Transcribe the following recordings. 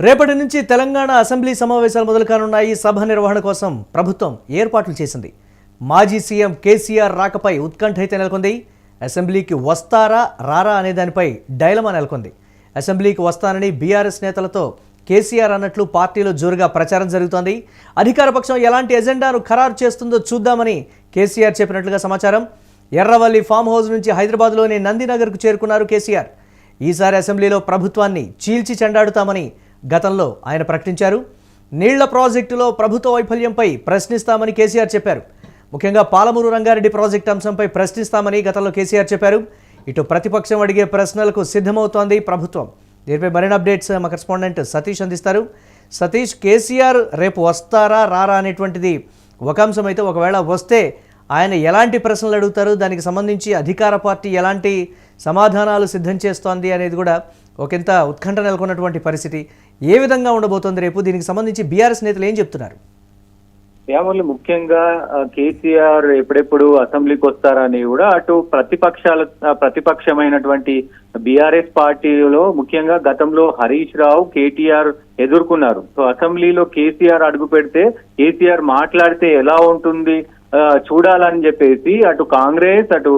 రేపటి నుంచి తెలంగాణ అసెంబ్లీ సమావేశాలు మొదలు కానున్నాయి. సభ నిర్వహణ కోసం ప్రభుత్వం ఏర్పాట్లు చేసింది. మాజీ సీఎం కేసీఆర్ రాకపై ఉత్కంఠ అయితే నెలకొంది. అసెంబ్లీకి వస్తారా రారా అనే దానిపై డైలమా నెలకొంది. అసెంబ్లీకి వస్తానని బీఆర్ఎస్ నేతలతో కేసీఆర్ అన్నట్లు పార్టీలో జోరుగా ప్రచారం జరుగుతోంది. అధికార పక్షం ఎలాంటి ఎజెండాను ఖరారు చేస్తుందో చూద్దామని కేసీఆర్ చెప్పినట్లుగా సమాచారం. ఎర్రవల్లి ఫామ్ హౌస్ నుంచి హైదరాబాద్లోని నందినగర్కు చేరుకున్నారు కేసీఆర్. ఈసారి అసెంబ్లీలో ప్రభుత్వాన్ని చీల్చి చెండాడుతామని గతంలో ఆయన ప్రకటించారు. నీళ్ల ప్రాజెక్టులో ప్రభుత్వ వైఫల్యంపై ప్రశ్నిస్తామని కేసీఆర్ చెప్పారు. ముఖ్యంగా పాలమూరు రంగారెడ్డి ప్రాజెక్టు అంశంపై ప్రశ్నిస్తామని గతంలో కేసీఆర్ చెప్పారు. ఇటు ప్రతిపక్షం అడిగే ప్రశ్నలకు సిద్ధమవుతోంది ప్రభుత్వం. దీనిపై మరిన్ని అప్డేట్స్ మా కరెస్పాండెంట్ సతీష్ అందిస్తారు. సతీష్, కేసీఆర్ రేపు వస్తారా రారా అనేటువంటిది ఒక అంశం అయితే, ఒకవేళ వస్తే ఆయన ఎలాంటి ప్రశ్నలు అడుగుతారు, దానికి సంబంధించి అధికార పార్టీ ఎలాంటి సమాధానాలు సిద్ధం చేస్తోంది అనేది కూడా ఒకంత ఉత్కంఠ నెలకొన్నటువంటి పరిస్థితి. ఏ విధంగా ఉండబోతోంది రేపు? దీనికి సంబంధించి బీఆర్ఎస్ నేతలు ఏం చెప్తున్నారు? ముఖ్యంగా కేసీఆర్ ఎప్పుడెప్పుడు అసెంబ్లీకి వస్తారని కూడా అటు ప్రతిపక్షమైనటువంటి బీఆర్ఎస్ పార్టీలో ముఖ్యంగా గతంలో హరీష్ రావు, కేటీఆర్ ఎదుర్కొన్నారు. సో అసెంబ్లీలో కేసీఆర్ అడుగు పెడితే, కేసీఆర్ మాట్లాడితే ఎలా ఉంటుంది చూడాలని చెప్పేసి అటు కాంగ్రెస్, అటు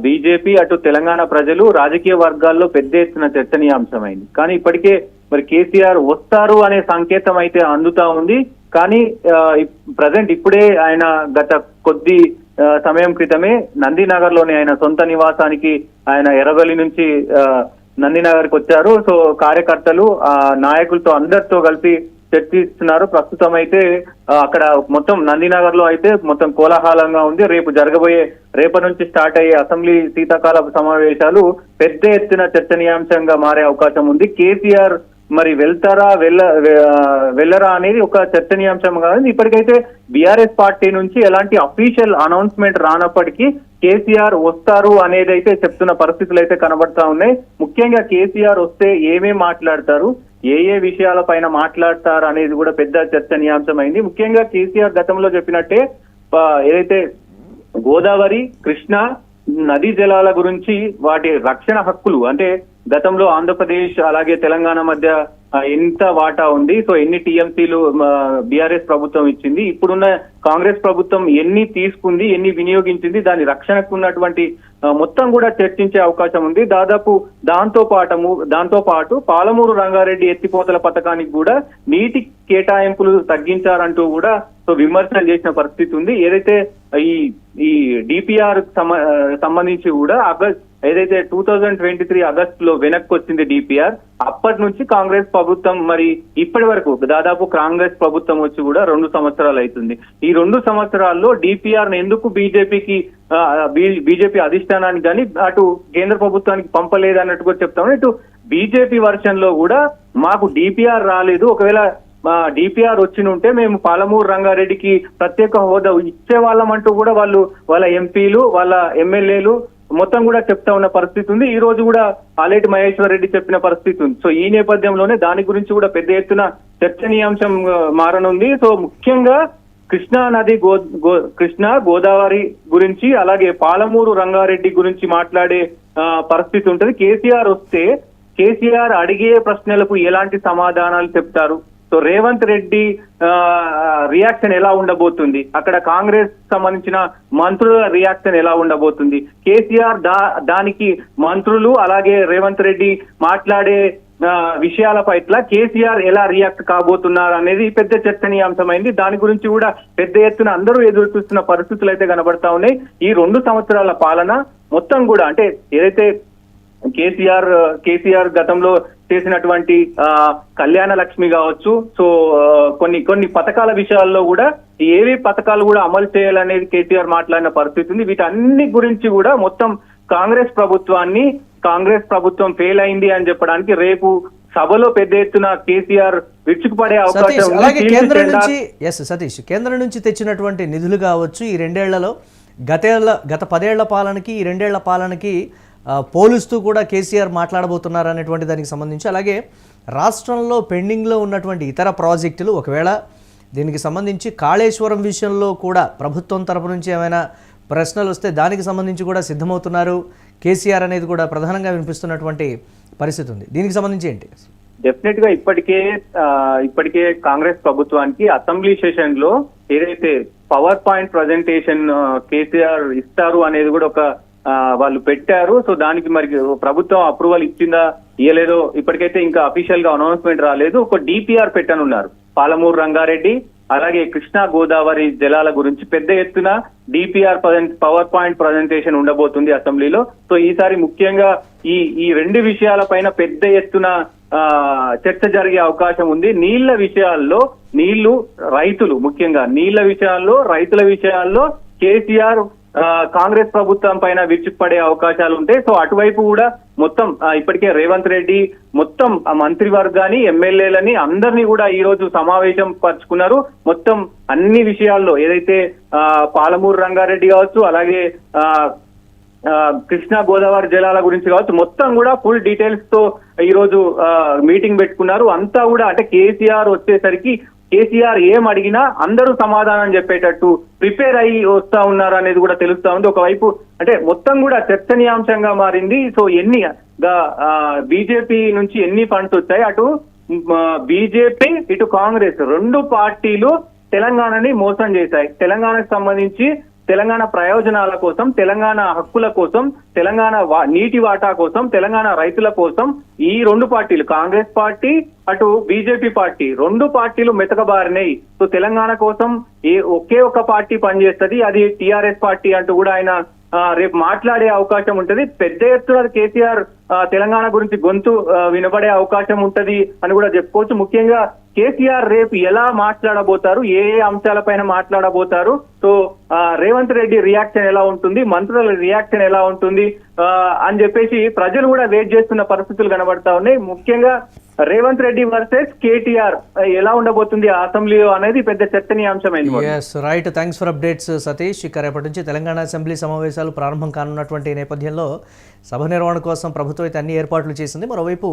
బీజేపీ, అటు తెలంగాణ ప్రజలు, రాజకీయ వర్గాల్లో పెద్ద ఎత్తున చర్చనీయాంశమైంది. కానీ ఇప్పటికే మరి కేసీఆర్ వస్తారు అనే సంకేతం అయితే అందుతా ఉంది. కానీ ప్రజెంట్ ఇప్పుడే ఆయన గత కొద్ది సమయం క్రితమే నందినగర్ లోని ఆయన సొంత నివాసానికి ఆయన ఎర్రవల్లి నుంచి నందినగర్కి వచ్చారు. సో కార్యకర్తలు, నాయకులతో అందరితో కలిసి చర్చిస్తున్నారు. ప్రస్తుతం అయితే అక్కడ మొత్తం నందినగర్ లో అయితే మొత్తం కోలాహలంగా ఉంది. రేపటి నుంచి స్టార్ట్ అయ్యే అసెంబ్లీ శీతాకాల సమావేశాలు పెద్ద ఎత్తున చర్చనీయాంశంగా మారే అవకాశం ఉంది. కేసీఆర్ మరి వెళ్తారా వెళ్ళరా అనేది ఒక చర్చనీయాంశం కాదు. ఇప్పటికైతే బీఆర్ఎస్ పార్టీ నుంచి ఎలాంటి అఫీషియల్ అనౌన్స్మెంట్ రానప్పటికీ కేసీఆర్ వస్తారు అనేది అయితే చెప్తున్న పరిస్థితులు అయితే కనబడతా ఉన్నాయి. ముఖ్యంగా కేసీఆర్ వస్తే ఏమేం మాట్లాడతారు, ఏ విషయాలపైన మాట్లాడతారు అనేది కూడా పెద్ద చర్చనీయాంశం అయింది. ముఖ్యంగా కేసీఆర్ గతంలో చెప్పినట్టే ఏదైతే గోదావరి, కృష్ణా నదీ జలాల గురించి, వాటి రక్షణ హక్కులు, అంటే గతంలో ఆంధ్రప్రదేశ్ అలాగే తెలంగాణ మధ్య ఎంత వాటా ఉంది, సో ఎన్ని టీఎంసీలు బీఆర్ఎస్ ప్రభుత్వం ఇచ్చింది, ఇప్పుడున్న కాంగ్రెస్ ప్రభుత్వం ఎన్ని తీసుకుంది, ఎన్ని వినియోగించింది, దాని రక్షణకు ఉన్నటువంటి మొత్తం కూడా చర్చించే అవకాశం ఉంది. దాదాపు దాంతో పాటు పాలమూరు రంగారెడ్డి ఎత్తిపోతల పథకానికి కూడా నీటి కేటాయింపులు తగ్గించారంటూ కూడా సో విమర్శలు చేసిన పరిస్థితి ఉంది. ఏదైతే ఈ డిపిఆర్ సంబంధించి కూడా ఏదైతే 2023 ఆగస్టులో వెనక్కి వచ్చింది డిపిఆర్, అప్పటి నుంచి కాంగ్రెస్ ప్రభుత్వం మరి ఇప్పటి వరకు దాదాపు కాంగ్రెస్ ప్రభుత్వం వచ్చి కూడా 2 సంవత్సరాలు అవుతుంది. ఈ 2 సంవత్సరాల్లో డిపిఆర్ ను ఎందుకు బీజేపీ అధిష్టానానికి కానీ అటు కేంద్ర ప్రభుత్వానికి పంపలేదు అన్నట్టు కూడా చెప్తాము. ఇటు బీజేపీ వర్షన్ లో కూడా మాకు డిపిఆర్ రాలేదు, ఒకవేళ డిపిఆర్ వచ్చి ఉంటే మేము పాలమూరు రంగారెడ్డికి ప్రత్యేక హోదా ఇచ్చేవాళ్ళం అంటూ కూడా వాళ్ళ ఎంపీలు, వాళ్ళ ఎమ్మెల్యేలు మొత్తం కూడా చెప్తా ఉన్న పరిస్థితి ఉంది. ఈ రోజు కూడా ఆలేటి మహేశ్వర్ రెడ్డి చెప్పిన పరిస్థితి ఉంది. సో ఈ నేపథ్యంలోనే దాని గురించి కూడా పెద్ద ఎత్తున చర్చనీయాంశం మారనుంది. సో ముఖ్యంగా కృష్ణా నది, కృష్ణా గోదావరి గురించి, అలాగే పాలమూరు రంగారెడ్డి గురించి మాట్లాడే పరిస్థితి ఉంటుంది. కేసీఆర్ వస్తే కేసీఆర్ అడిగే ప్రశ్నలకు ఎలాంటి సమాధానాలు చెప్తారు, సో రేవంత్ రెడ్డి రియాక్షన్ ఎలా ఉండబోతుంది, అక్కడ కాంగ్రెస్ సంబంధించిన మంత్రుల రియాక్షన్ ఎలా ఉండబోతుంది, కేసీఆర్ దానికి మంత్రులు అలాగే రేవంత్ రెడ్డి మాట్లాడే విషయాల పట్ల కేసీఆర్ ఎలా రియాక్ట్ కాబోతున్నారు అనేది పెద్ద చర్చనీయాంశమైంది. దాని గురించి కూడా పెద్ద ఎత్తున అందరూ ఎదురు చూస్తున్న పరిస్థితులు అయితే కనబడతా ఉన్నాయి. ఈ 2 సంవత్సరాల పాలన మొత్తం కూడా, అంటే ఏదైతే కేసీఆర్ గతంలో చేసినటువంటి కళ్యాణ లక్ష్మి కావచ్చు, సో కొన్ని పథకాల విషయాల్లో కూడా ఏవి పథకాలు కూడా అమలు చేయాలనేది కేసీఆర్ మాట్లాడిన పరిస్థితి ఉంది. వీటన్ని గురించి కూడా మొత్తం కాంగ్రెస్ ప్రభుత్వం ఫెయిల్ అయింది అని చెప్పడానికి రేపు సభలో పెద్ద ఎత్తున కేసీఆర్ విరుచుకుపడే అవకాశం ఉంది. కేంద్రం నుంచి తెచ్చినటువంటి నిధులు కావచ్చు, ఈ 2 ఏళ్లలో గత 10 ఏళ్ల పాలనకి ఈ 2 ఏళ్ల పాలనకి పోలుస్తూ కూడా కేసీఆర్ మాట్లాడబోతున్నారు అనేటువంటి దానికి సంబంధించి, అలాగే రాష్ట్రంలో పెండింగ్లో ఉన్నటువంటి ఇతర ప్రాజెక్టులు, ఒకవేళ దీనికి సంబంధించి కాళేశ్వరం విషయంలో కూడా ప్రభుత్వం తరపు నుంచి ఏమైనా ప్రశ్నలు వస్తే దానికి సంబంధించి కూడా సిద్ధమవుతున్నారు కేసీఆర్ అనేది కూడా ప్రధానంగా వినిపిస్తున్నటువంటి పరిస్థితి ఉంది. దీనికి సంబంధించి ఏంటి? డెఫినెట్ గా ఇప్పటికే కాంగ్రెస్ ప్రభుత్వానికి అసెంబ్లీ సెషన్ లో ఏదైతే పవర్ పాయింట్ ప్రజెంటేషన్ కేసీఆర్ ఇస్తారు అనేది కూడా ఒక వాళ్ళు పెట్టారు. సో దానికి మరి ప్రభుత్వం అప్రూవల్ ఇచ్చిందా ఇయ్యలేదో ఇప్పటికైతే ఇంకా అఫీషియల్ గా అనౌన్స్మెంట్ రాలేదు. ఒక డిపిఆర్ పెట్టనున్నారు పాలమూరు రంగారెడ్డి అలాగే కృష్ణా గోదావరి జలాల గురించి పెద్ద ఎత్తున డిపిఆర్ పవర్ పాయింట్ ప్రజెంటేషన్ ఉండబోతుంది అసెంబ్లీలో. సో ఈసారి ముఖ్యంగా ఈ రెండు విషయాలపైన పెద్ద ఎత్తున చర్చ జరిగే అవకాశం ఉంది. ముఖ్యంగా నీళ్ల విషయాల్లో రైతుల విషయాల్లో కేసీఆర్ కాంగ్రెస్ ప్రభుత్వం పైన విరుచుకుపడే అవకాశాలు ఉంటాయి. సో అటువైపు కూడా మొత్తం ఇప్పటికే రేవంత్ రెడ్డి మొత్తం మంత్రివర్గాన్ని ఎమ్మెల్యేలని అందరినీ కూడా ఈ రోజు సమావేశం పరుచుకున్నారు. మొత్తం అన్ని విషయాల్లో ఏదైతే పాలమూరు రంగారెడ్డి కావచ్చు అలాగే కృష్ణా గోదావరి జలాల గురించి కావచ్చు మొత్తం కూడా ఫుల్ డీటెయిల్స్ తో ఈ రోజు మీటింగ్ పెట్టుకున్నారు. అంతా కూడా అంటే కేసీఆర్ వచ్చేసరికి కేసీఆర్ ఏం అడిగినా అందరూ సమాధానం చెప్పేటట్టు ప్రిపేర్ అయ్యి వస్తా ఉన్నారు అనేది కూడా తెలుస్తా ఉంది. ఒకవైపు అంటే మొత్తం కూడా చర్చనీయాంశంగా మారింది. సో బీజేపీ నుంచి ఎన్ని ఫండ్స్ వచ్చాయి, అటు బీజేపీ ఇటు కాంగ్రెస్ రెండు పార్టీలు తెలంగాణని మోసం చేశాయి. తెలంగాణకు సంబంధించి తెలంగాణ ప్రయోజనాల కోసం, తెలంగాణ హక్కుల కోసం, తెలంగాణ నీటి వాటా కోసం, తెలంగాణ రైతుల కోసం ఈ రెండు పార్టీలు కాంగ్రెస్ పార్టీ అటు బీజేపీ పార్టీ రెండు పార్టీలు మెతకబారినాయి. సో తెలంగాణ కోసం ఒకే ఒక పార్టీ పనిచేస్తుంది, అది టీఆర్ఎస్ పార్టీ అంటూ కూడా ఆయన రేపు మాట్లాడే అవకాశం ఉంటది. పెద్ద ఎత్తున కేసీఆర్ తెలంగాణ గురించి గొంతు వినబడే అవకాశం ఉంటది అని కూడా చెప్పుకోవచ్చు. ముఖ్యంగా కేసీఆర్ రేపు ఎలా మాట్లాడబోతారు, ఏ అంశాలపైన మాట్లాడబోతారు, సో రేవంత్ రెడ్డి రియాక్షన్ ఎలా ఉంటుంది, మంత్రుల రియాక్షన్ ఎలా ఉంటుంది అని చెప్పేసి ప్రజలు కూడా వెయిట్ చేస్తున్న పరిస్థితులు కనబడతా ఉన్నాయి. ముఖ్యంగా రేవంత్ రెడ్డి వర్సెస్ కేటీఆర్ ఎలా ఉండబోతుంది అసెంబ్లీలో అనేది పెద్ద చర్చనీయాంశమైంది. Right, thanks for updates Satish. ఇక రేపటి నుంచి తెలంగాణ అసెంబ్లీ సమావేశాలు ప్రారంభం కానున్నటువంటి నేపథ్యంలో సభ నిర్వహణ కోసం ప్రభుత్వం అయితే అన్ని ఏర్పాట్లు చేసింది. మరోవైపు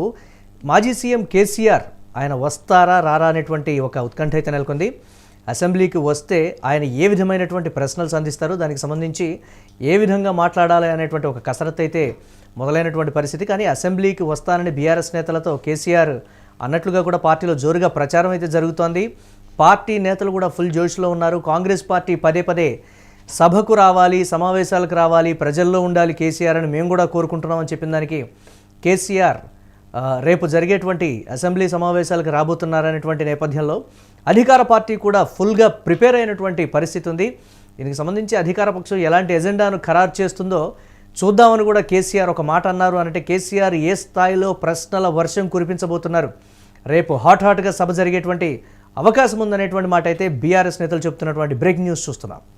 మాజీ సీఎం కేసీఆర్ ఆయన వస్తారా రారా అనేటువంటి ఒక ఉత్కంఠ అయితే నెలకొంది. అసెంబ్లీకి వస్తే ఆయన ఏ విధమైనటువంటి ప్రశ్నలు సంధిస్తారు, దానికి సంబంధించి ఏ విధంగా మాట్లాడాలి అనేటువంటి ఒక కసరత్తు అయితే మొదలైనటువంటి పరిస్థితి. కానీ అసెంబ్లీకి వస్తానని బీఆర్ఎస్ నేతలతో కేసీఆర్ అన్నట్లుగా కూడా పార్టీలో జోరుగా ప్రచారం అయితే జరుగుతోంది. పార్టీ నేతలు కూడా ఫుల్ జోష్లో ఉన్నారు. కాంగ్రెస్ పార్టీ పదే పదే సభకు రావాలి, సమావేశాలకు రావాలి, ప్రజల్లో ఉండాలి కేసీఆర్ అని మేము కూడా కోరుకుంటున్నామని చెప్పిన దానికి కేసీఆర్ రేపు జరిగేటువంటి అసెంబ్లీ సమావేశాలకు రాబోతున్నారనేటువంటి నేపథ్యంలో అధికార పార్టీ కూడా ఫుల్గా ప్రిపేర్ అయినటువంటి పరిస్థితి ఉంది. దీనికి సంబంధించి అధికార పక్షం ఎలాంటి ఎజెండాను ఖరారు చేస్తుందో చూద్దామని కూడా కేసీఆర్ ఒక మాట అన్నారు. అంటే కేసీఆర్ ఏ స్థాయిలో ప్రశ్నల వర్షం కురిపించబోతున్నారు, రేపు హాట్గా సభ జరిగేటువంటి అవకాశం ఉందనేటువంటి మాట అయితే బీఆర్ఎస్ నేతలు చెప్తున్నటువంటి బ్రేకింగ్ న్యూస్ చూస్తున్నాం.